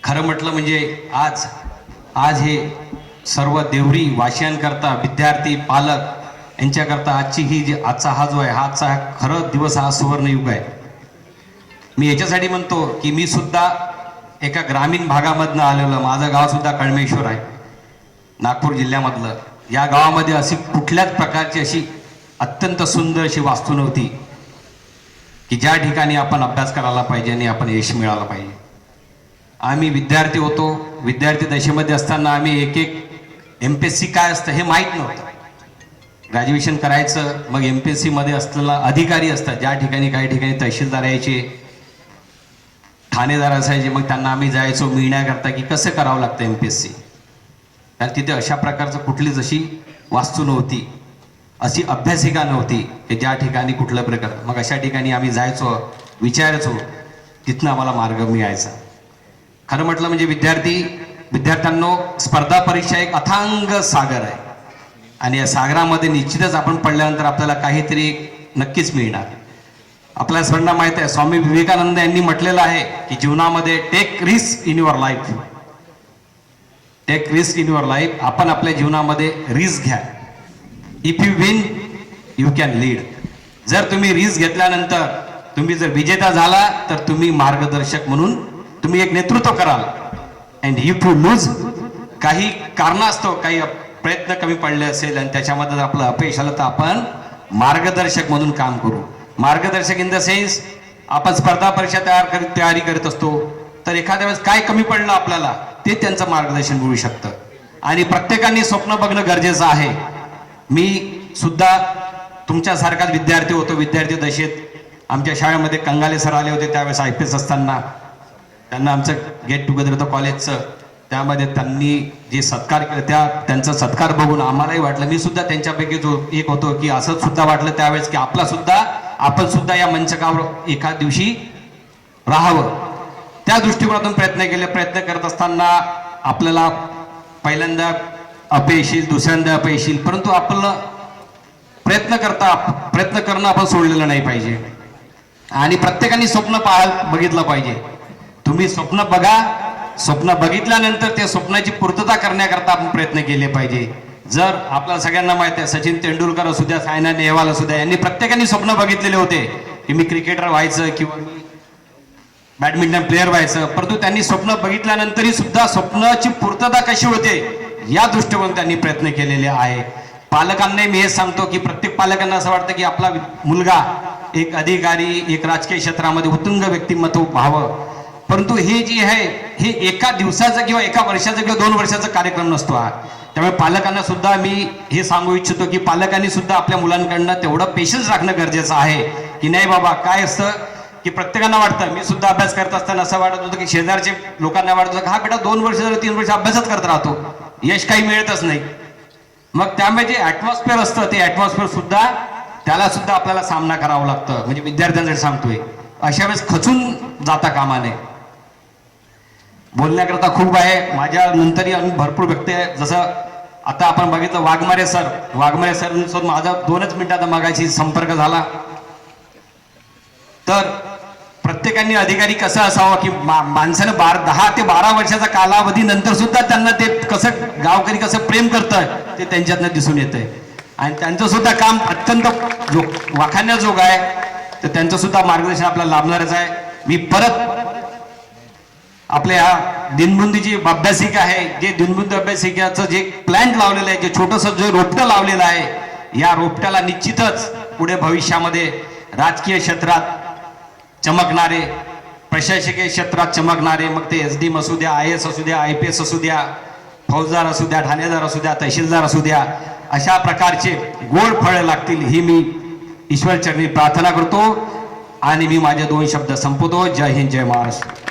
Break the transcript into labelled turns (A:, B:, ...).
A: खरं म्हटलं म्हणजे आज आज हे सर्व देवरी वाशियांकरता विद्यार्थी पालक यांच्याकरता आजची ही जी आजचा हा जो आहे हा आजचा खरं दिवस हा सुवर्णयुग आहे. मी याच्यासाठी म्हणतो की मी सुद्धा एका ग्रामीण भागामधनं आलेलं, माझं गाव सुद्धा कळमेश्वर आहे नागपूर जिल्ह्यामधलं. या गावामध्ये अशी कुठल्याच प्रकारची अशी अत्यंत सुंदर अशी वास्तू नव्हती की ज्या ठिकाणी आपण अभ्यास करायला पाहिजे आणि आपण यश मिळालं पाहिजे. आम्ही विद्यार्थी होतो, विद्यार्थी दशेमध्ये असताना आम्ही एक MPSC काय असतं हे माहीत नव्हतं. ग्रॅज्युएशन करायचं, मग MPSC मध्ये असलेला अधिकारी असतात, ज्या ठिकाणी काही ठिकाणी तहसीलदार यायचे, ठाणेदार असायचे, मग त्यांना आम्ही जायचो मिळण्याकरता की कसं करावं लागतं MPSC. कारण तिथे अशा प्रकारचं कुठलीच अशी वास्तू नव्हती, अशी अभ्यासिका नव्हती की ज्या ठिकाणी कुठलं प्रकार. मग अशा ठिकाणी आम्ही जायचो, विचारायचो, तिथनं आम्हाला मार्ग मिळायचा. खरं म्हटलं म्हणजे विद्यार्थ्यांनो, स्पर्धा परीक्षा एक अथांग सागर आहे आणि या सागरामध्ये निश्चितच आपण पडल्यानंतर आपल्याला काहीतरी नक्कीच मिळणार. आपल्या सर्वांना माहित आहे, स्वामी विवेकानंद यांनी म्हटलेलं आहे की जीवनामध्ये take risk in your life, take risk in your life. आपण आपल्या जीवनामध्ये रिस्क घ्या. If you win you can lead. जर तुम्ही रिस्क घेतल्यानंतर तुम्ही जर विजेता झाला तर तुम्ही मार्गदर्शक म्हणून तुम्ही एक नेतृत्व कराल. अँड इफ यू लूज, काही कारणास्तव काही प्रयत्न कमी पडले असेल आणि त्याच्यामध्ये आपलं अपयश आलं तर आपण मार्गदर्शक म्हणून काम करू. मार्गदर्शक इन द सेन्स, आपण स्पर्धा परीक्षा तयारी करत असतो तर एखाद्या वेळेस काय कमी पडलं आपल्याला ते त्यांचं मार्गदर्शन मिळू शकतं. आणि प्रत्येकाने स्वप्न बघणं गरजेचं आहे. मी सुद्धा तुमच्यासारखाच विद्यार्थी होतो. विद्यार्थी दशेत आमच्या शाळेमध्ये कंगाले सर आले होते त्यावेळेस IPS असताना. त्यांना आमचं गेट टुगेदर होतं कॉलेजचं, त्यामध्ये त्यांनी जे सत्कार केला त्यांचा सत्कार बघून आम्हालाही वाटलं, मी सुद्धा त्यांच्यापैकी जो एक होतो, की असं सुद्धा वाटलं त्यावेळेस की आपण सुद्धा या मंचकावर एखाद दिवशी राहावं. त्या दृष्टिकोनातून प्रयत्न करत असताना आपल्याला पहिल्यांदा अपयश येईल, दुसऱ्यांदा अपयश येईल, परंतु आपलं प्रयत्न करणं आपण सोडलेलं नाही पाहिजे. आणि प्रत्येकाने स्वप्न बघितलं पाहिजे. तुम्ही स्वप्न बघा, स्वप्न बघितल्यानंतर त्या स्वप्नाची पूर्तता करण्याकरता आपण प्रयत्न केले पाहिजे. जर आपल्याला सगळ्यांना माहित आहे, सचिन तेंडुलकर असू द्या, सायना नेहवाल असू द्या, यांनी प्रत्येकाने स्वप्न बघितलेले होते की मी क्रिकेटर व्हायचं किंवा मी बॅडमिंटन प्लेअर व्हायचं. परंतु त्यांनी स्वप्न बघितल्यानंतरही सुद्धा स्वप्नाची पूर्तता कशी होते या दृष्टिकोनातून त्यांनी प्रयत्न केलेले आहे. पालकांनाही मी हे सांगतो की प्रत्येक पालकांना असं वाटतं की आपला मुलगा एक अधिकारी, एक राजकीय क्षेत्रामध्ये उत्तुंग व्यक्तिमत्व व्हावं. परंतु हे जे आहे हे एका दिवसाचा किंवा एका वर्षाचा किंवा 2 वर्षाचा कार्यक्रम नसतो हा. त्यामुळे पालकांना सुद्धा मी हे सांगू इच्छितो की पालकांनी सुद्धा आपल्या मुलांकडनं तेवढं पेशन्स राखणं गरजेचं आहे की नाही बाबा. काय असतं की प्रत्येकांना वाटतं, मी सुद्धा अभ्यास करत असताना असं वाटत होतं की शेजारचे लोकांना वाटत होतं हा बेटा 2 वर्ष 3 वर्ष अभ्यासच करत राहतो, यश काही मिळतच नाही. मग त्यामुळे जे ॲटमॉस्फिअर असतं ते ॲटमॉस्फिअर सुद्धा त्याला सुद्धा आपल्याला सामना करावा लागतं. म्हणजे विद्यार्थ्यांसाठी सांगतोय, अशा वेळेस खचून जाता कामा नये. बोलण्याकरता खूप आहे, माझ्या नंतरही आम्ही भरपूर व्यक्ती आहे. जसं आता आपण बघितलं वाघमारे सर माझा 2च मिनिटाचा मागाशी संपर्क झाला. तर प्रत्येकाने अधिकारी कसं असावं की माणसानं 10 ते 12 वर्षाचा कालावधी नंतर सुद्धा त्यांना ते कसं गावकरी कसं प्रेम करतंय ते त्यांच्यातनं दिसून येतंय. आणि त्यांचं सुद्धा काम अत्यंत वाखाणण्याजोग आहे. तर त्यांचं सुद्धा मार्गदर्शन आपल्याला लाभणारच आहे. मी परत आपल्या दिनबंधू जी अभ्यासिका आहे, जे दिनबंधू अभ्यासिकाचं जे प्लॅन्ट लावलेलं आहे, जे छोटंसं जे रोपटं लावलेलं आहे, या रोपट्याला निश्चितच पुढे भविष्यामध्ये राजकीय क्षेत्रात चमकणारे, प्रशासकीय क्षेत्रात चमकणारे, मग ते SDM असू द्या, IAS असू द्या, IPS असू द्या, फौजदार असू द्या, ठाणेदार असू द्या, तहसीलदार असू द्या, अशा प्रकारचे गोड फळे लागतील ही मी ईश्वरचरणी प्रार्थना करतो. आणि मी माझे 2 शब्द संपवतो. जय हिंद, जय महाराष्ट्र.